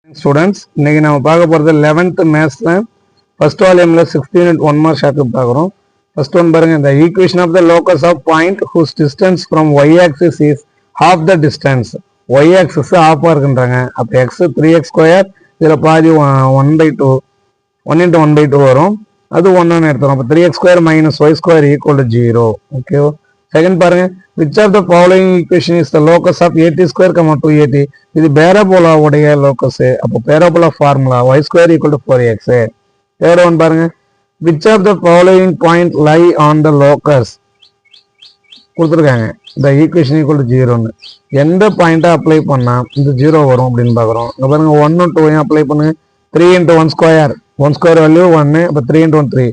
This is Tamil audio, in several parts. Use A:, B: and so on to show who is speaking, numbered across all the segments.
A: ஸ்டூடெண்ட்ஸ் இன்னைக்கு நம்ம பார்க்க போகிறது 11th மேத்ஸ்ல ஃபர்ஸ்ட் வால்யூமில் 16 யூனிட் 1 மார்க் ஷாப்டர் பார்க்குறோம். ஃபர்ஸ்ட் ஒன் பாருங்க, இந்த equation of the locus of point whose distance from y axis is half the distance. Y axis ஹாஃபாக இருக்குன்றாங்க. அப்போ எக்ஸ் 3x², இதில் பாதி 1/2 1 × 1/2 வரும். அது 1 எடுத்துரும். அப்போ 3x² - y² = 0. ஓகே. செகண்ட் பாருங்க, which of the following equation is the locus of 80², 280? இது பேரபோலா உடைய லோக்கஸ். அப்போ parabola formula y² = 4x. Third one பாருங்க, which of the following point lie on the locus கொடுத்துருக்காங்க. இந்த ஈக்குவேஷன் = 0ன்னு எந்த பாயிண்ட்டை அப்ளை பண்ணா இந்த 0 வரும் அப்படின்னு பார்க்குறோம். இங்கே பாருங்க 1 2 அப்ளை பண்ணுங்க. 3 × 1² 1² வேல்யூ 1. அப்போ 3 × 1 3,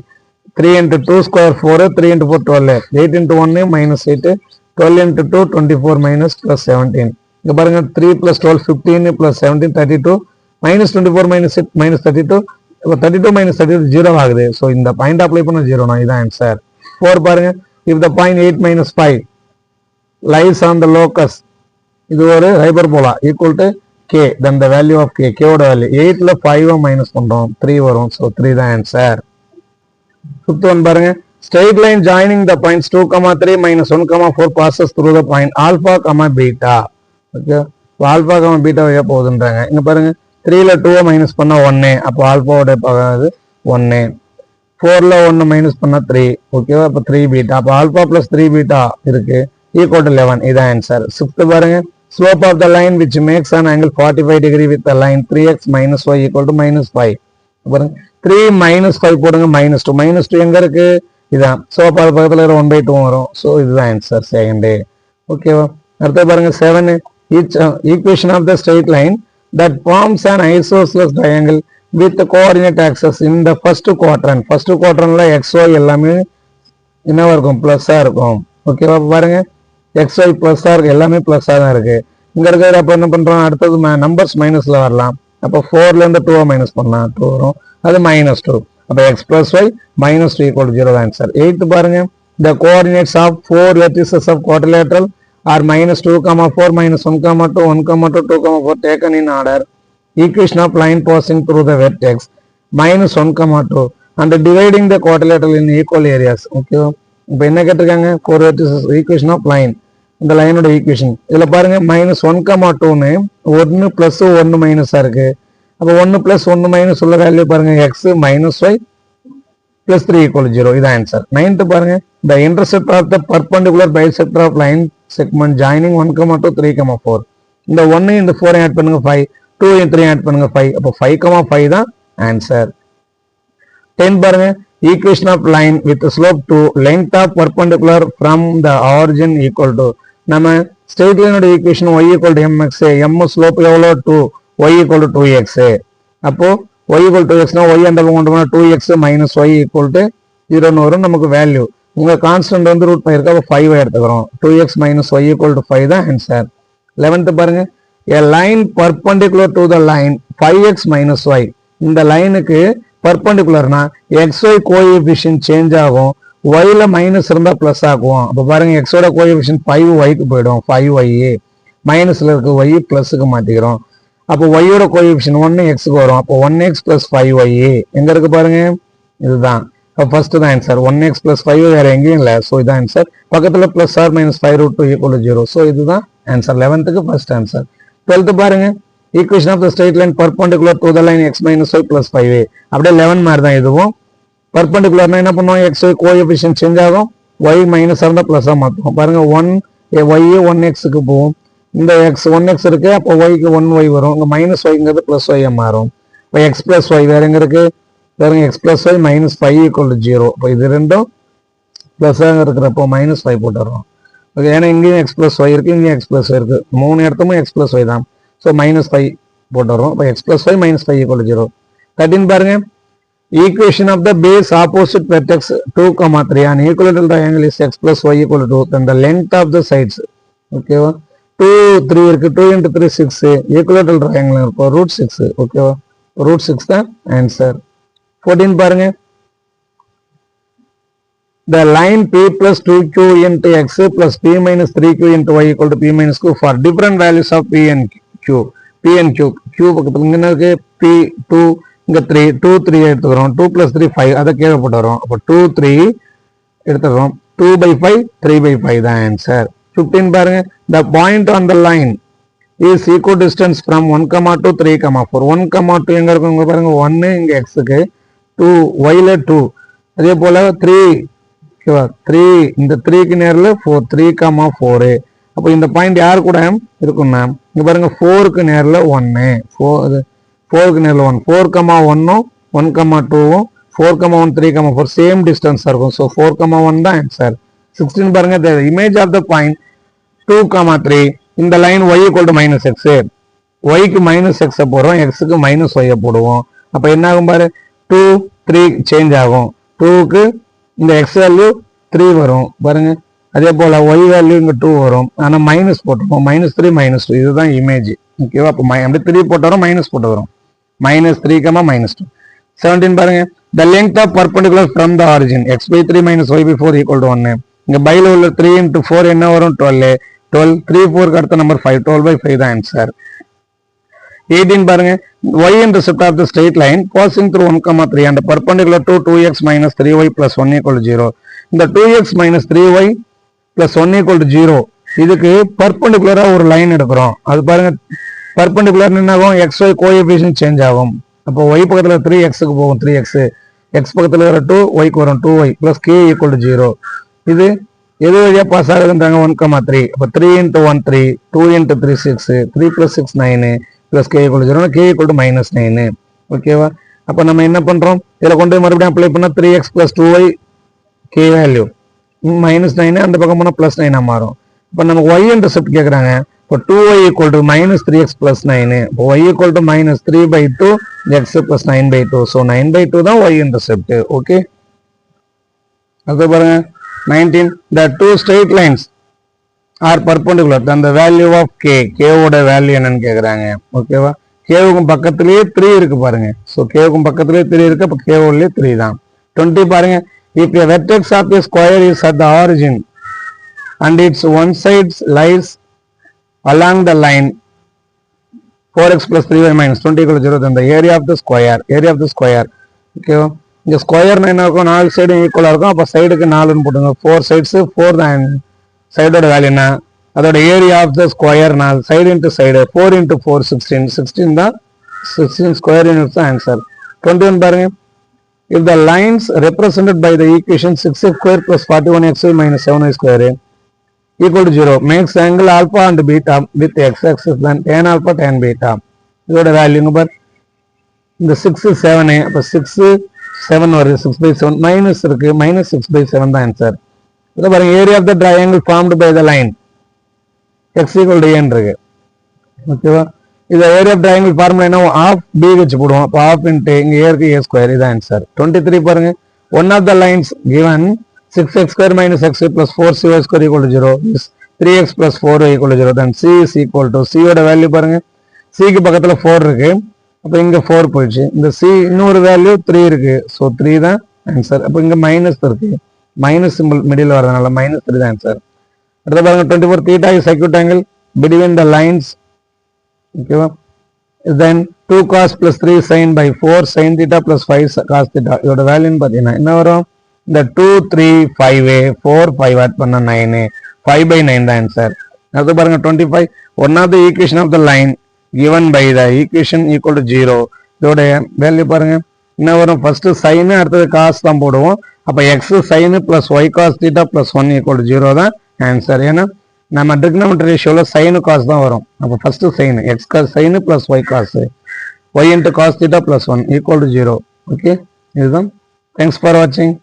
A: 3 × 2² 4, 3 × 4 12, 8 × 1 -8, 12 × 2 24 - +17. இங்க பாருங்க 3 + 12 15 + 17 32, -24 - 32, 32 - 32 0 ஆகுது. ஸோ இந்த பாயிண்ட் அப்ளை பண்ண 0 இதான் ஆன்சர். 4 பாருங்க, if the point 8 - 5 lies on the locus, இது ஒரு hyperbola equal to k, then the value of k ஓட வேல்யூ 8ல 5 மைனஸ் பண்றோம் 3 வரும். ஸோ 3 தான் ஆன்சர். ஃபிஃப்த் ஒன் பாருங்க, straight line joining the points 2, 3 - 1, 4 passes through the point alpha, beta. Okay, alpha beta வழியா போகுதுன்றாங்க. இங்க பாருங்க 3ல 2 மைனஸ் பண்ணா 1, அப்போ ஆல்பாவோட பகாது 1. 4ல 1 மைனஸ் பண்ணா 3. ஓகேவா, அப்போ 3 பீட்டா. அப்போ ஆல்பா + 3 பீட்டா இருக்கு = 11. இதான் ஆன்சர். சிக்ஸ்த் பாருங்க, slope of the line which makes an angle 45 degree with the line 3x - y = -5. பாருங்க 3 - 5 போடுங்க, -2 -2 எங்க இருக்கு, இதான். ஸோ அப்போ அது பக்கத்தில் 1/2 வரும். ஸோ இதுதான் ஆன்சர் செகண்ட். ஓகேவா. அடுத்து பாருங்க 7, equation of the straight line that forms an isosceles triangle with the coordinate axis in the first quadrant. First குவாட்ரண்ட்ல xy எல்லாமே என்னவா இருக்கும், ப்ளஸ்ஸா இருக்கும். ஓகேவா. பாருங்க xy ப்ளஸ்ஸா இருக்கு, எல்லாமே ப்ளஸ்ஸா தான் இருக்கு. இங்க இருக்கிற அப்போ என்ன பண்றோம், அடுத்தது நம்பர்ஸ் மைனஸ்ல வரலாம். அப்போ 4ல இருந்து 2 மைனஸ் பண்ணா 2 வரும், அது -2. அப்போ x + y -2 = 0 ஆன்சர். 8th பாருங்க, the coordinates of 4 vertices of quadrilateral are -2, 4, -1, 2, 1, 2, 2, 4 taken in order. Equation of line passing through the vertex -1, 2 and dividing the quadrilateral in equal areas. Okay, இப்போ என்ன கேட்டிருக்காங்க, 4 vertices, equation of line, இந்த லைனோட ஈக்குவேஷன். இதுல பாருங்க -1, 2ன்னு 1 + 1 மைனஸா இருக்கு. அப்போ 1 + 1 மைனஸ் உள்ள வேல்யூ பாருங்க, x - y + 3 = 0. இது ஆன்சர். 9th பாருங்க, the intercept of the perpendicular bisector of line segment joining 1, 2, 3, 4. இந்த 1 இந்த 4 ஆட் பண்ணுங்க 5, 2 இந்த 3 ஆட் பண்ணுங்க 5. அப்போ 5, 5 தான் ஆன்சர். 10 பாருங்க, equation of line with slope 2, length of perpendicular from the origin equal to, நம்ம ஸ்ட்ரெயிட் லைனோட equation y = mx, m slope எவ்வளோ 2, y = 2x. அப்போ y = 2x னா y அந்த கொண்டு போனா 2x - y = 0ன்னு வரும் நமக்கு வேல்யூ. உங்க கான்ஸ்டன்ட் வந்து √5 இருக்கு, அப்போ 5 எடுத்துக்கிறோம். 2x - y = 5 தான் ஆன்சர். 11th பாருங்க, a line perpendicular to the line 5x - y, இந்த லைனுக்கு பர்பண்டிகுலர்னா xy கோஎஃபிஷியன்ட் சேஞ்ச் ஆகும், yல மைனஸ் இருந்தா பிளஸ் ஆகுவோம். அப்போ பாருங்க xோட கோஎஃபிஷியன்ட் 5y போயிடும், 5y, மைனஸ்ல இருக்கு y பிளஸுக்கு மாத்திக்கிறோம். அப்போ yயோட கோஎஃபிஷியன்ட் 1 x வரும். அப்போ 1x + 5y எங்க இருக்கு பாருங்க, இதுதான். ஃபர்ஸ்ட் தான் ஆன்சர். 1x + 5 வேற எங்கேயும் இல்லை. ஸோ இதான் ஆன்சர். பக்கத்துல +or -5 √2 = 0. ஸோ இதுதான் answer. 11th first answer. 12th பாருங்க, equation of the straight line perpendicular to the line x - y + 5a. அப்படியே 11 மாதிரி தான் இதுவும். பர்பண்டிகுலர்னா என்ன பண்ணுவோம், xy கோஎஃபிஷியன்ட் சேஞ்ச் ஆகும், y மைனஸ் இருந்தால் ப்ளஸ்ஸாக மாற்றுவோம். பாருங்க 1y 1xக்கு போகும். இந்த x 1x இருக்கு, அப்போ yக்கு 1y வரும். இங்கே -yங்கிறது +y மாறும். இப்போ x + y வேற எங்க இருக்கு, பாருங்க x + y -5 = 0. இப்போ இது ரெண்டும் ப்ளஸ்ஸாக இருக்கிறப்போ -5 போட்டுறோம். ஓகே, ஏன்னா இங்கேயும் x + y இருக்கு, இங்கேயும் x + y இருக்கு, 3 இடத்தும் x + y தான். ஸோ -5 போட்டுறோம். இப்போ x + y -5 = 0. 13 பாருங்க, equation of the base opposite vertex 2, 3 an equilateral triangle is x + y = 2, then the length of the sides. ஓகேவா, 2 3 இருக்கு, 2 × 3 6, ஈக்குவலேட்டரல் ட்ரையாங்கிள் இருக்கும் √6. ஓகேவா, √6 தான் ஆன்சர். 14 பாருங்க, the line p + 2q × x + p - 3q × y = p - q for different values of p and q. p and q, q பக்கத்துல இங்க என்ன இருக்கு p 2, இங்க 3, 2 3 எடுத்துக்கிறோம், 2 plus 3 5, அதை கீழே போட்டு வரும், அப்போ 2 3 எடுத்துக்கிறோம், 2 by 5 3 by 5 தான் ஆன்சர். 15 பாருங்க, the point on the line is equidistant from 1, 2, 3, 4. 1, 2 எங்க இருக்கும் பாருங்க, 1 இங்க x க்கு, 2 y ல 2, அதே போல 3 ஓகேவா, 3 இந்த 3 க்கு நேர்ல 4, 3, 4. அப்போ இந்த பாயிண்ட் யார் கூட இருக்கும்னா இங்க பாருங்க 4 க்கு நேர்ல 1, 4 க்கு நேர்ல 1, 4, 1, 1, 2, 4, 1, 3, 4 சேம் டிஸ்டன்ஸ் இருக்கும். ஸோ 4, 1 தான் ஆன்சர். 16 பாருங்க, the image of the point 2, 3 இந்த line y equal to minus x, y க்கு minus x போடுறோம், x க்கு minus y போடுவோம். அப்ப என்ன ஆகும் பாரு, 2 3 சேஞ்ச் ஆகும், 2 க்கு இந்த x வேல்யூ 3 வரும் பாருங்க, அதே போல y வேல்யூ இங்க 2 வரும், ஆனா மைனஸ் போட்டுருவோம், -3 -2 இதுதான் இமேஜ். ஓகேவா, அப்ப அப்படி 3 போட்டு வரும், மைனஸ் போட்டு வரும், -3, -2. 17 பாருங்க, the length of perpendicular from the origin x by 3 minus y by 4 equal to 1. இங்க பைல உள்ள 3 into 4 என்ன வரும் 12, 12 3 4 அடுத்த நம்பர் 5, 12 by 5 தான் ஆன்சர். 18 பாருங்க, y intercept of the straight line passing through 1, 3 and perpendicular to 2x minus 3y plus 1 equal to 0. இந்த 2x minus 3y plus 1 equal to 0 இதுக்கு பர்பெண்டிகுலரா ஒரு லைன் எடுக்கிறோம். அது பாருங்க, பர்பெண்டிகுலர் என்ன ஆகும், xy கோஎஃபிஷியன்ட் சேஞ்ச் ஆகும். அப்போ y பக்கத்துல 3x க்கு போகும் 3x, x பக்கத்துல வர 2 y க்கு வரும் 2y plus k equal to 0. இது எது வழியா பாஸ் ஆகுதுன்றாங்க 1, 3. அப்போ 3 into 1 3, 2 into 3 6, 3 plus 6 9 plus k equal to 0, k equal to -9. ஓகேவா, அப்போ நம்ம என்ன பண்றோம், இதுல கொண்டு மறுபடியும் அப்ளை பண்ணா 3x plus 2y k value -9, அந்த பக்கம் போனா +9 மாறும். இப்போ நமக்கு y இன்டர்செப்ட் கேக்குறாங்க, இப்போ 2y equal to -3x plus 9, இப்போ y equal to -3 by 2 x plus 9 by 2, so 9 by 2 தான் y இன்டர்செப்ட். ஓகே, அது பாருங்க 19, the two straight lines are perpendicular then the value of k, k ஓட வேல்யூ என்னன்னு கேக்குறாங்க. ஓகேவா, k வுக்கும் பக்கத்திலேயே 3 இருக்கு பாருங்க, so k வுக்கும் பக்கத்திலேயே 3 இருக்கு, அப்ப k ஓடலயே 3 தான். 20 பாருங்க, if a vertex of a square is at the origin and its one side lies along the line 4x plus 3y minus 20 equal to 0, then the area of the square, ஓகேவா, இங்க ஸ்கொயர் என்ன இருக்கும், 4 சைடும் ஈக்குவலா இருக்கும், அப்ப சைடுக்கு 4ன்னு போட்டுங்க, 4 சைட்ஸ் 4 தான் சைடோட வேல்யூ என்ன, அதோட area of the square 4, side into side 4 into 4 16, 16 தான் 16 ஸ்கொயர் யூனிட்ஸ் தான் ஆன்சர். 21 பாருங்க, if the lines represented by the equation 6x square plus 41xy minus 7y square equal to 0 makes angle alpha and beta with x axis then tan alpha tan beta, இதோட வேல்யூ பார், இந்த 6 7, அப்ப 6 7 வருது, 6 by 7 மைனஸ் இருக்கு, -6 by 7 தான் ஆன்சர். இதை பாருங்க, area of the triangle formed by the line x equal to a இருக்கு. ஓகேவா, இது ஏரியா ஆஃப் ட்ரையாங்கிள் ஃபார்முலா என்ன, half b வச்சு போடுவோம், அப்போ half into இங்க a இருக்கு a ஸ்கொயர், இதான் ஆன்சர். 23 பாருங்க, one of the lines given 6x square minus x plus 4cy square equal to 0 is 3x plus 4y equal to 0, then c is equal to, c ஓட வேல்யூ பாருங்க, c க்கு பக்கத்துல 4 இருக்கு, அப்ப இங்க 4 போயிடுச்சு, இந்த c இன்னொரு வேல்யூ 3 இருக்கு, சோ 3 தான் ஆன்சர். அப்ப இங்க மைனஸ் இருக்கு, மைனஸ் சிம்பிள் மிடில் வரதுனால -3 தான் ஆன்சர். அடுத்து பாருங்க 24, theta is acute angle between the lines, ஓகேவா, then 2 cos plus 3 sin by 4 sin theta plus 5 cos theta, இதோட வேல்யூன்னு பாத்தீங்கன்னா என்ன வரும், இந்த 2 3 5 4 5 ஆட் பண்ணா 9, 5 by 9 தான் ஆன்சர். அடுத்து பாருங்க 25, one of the equation of the line given by the equation equal to 0, இதோட வேல்யூ பாருங்க என்ன வரும், ஃபர்ஸ்ட் sin அடுத்தது cos தான் போடுவோம், அப்ப x sin plus y cos theta plus 1 equal to 0 தான் ஆன்சர். ஏன்னா நம்ம trigonometry ரேஷியோல sin cos தான் வரும், அப்ப first sin x cos sin plus y cos y into cos theta plus 1 equal to 0. Okay, இதுதான். தேங்க்ஸ் ஃபார் வாட்சிங்.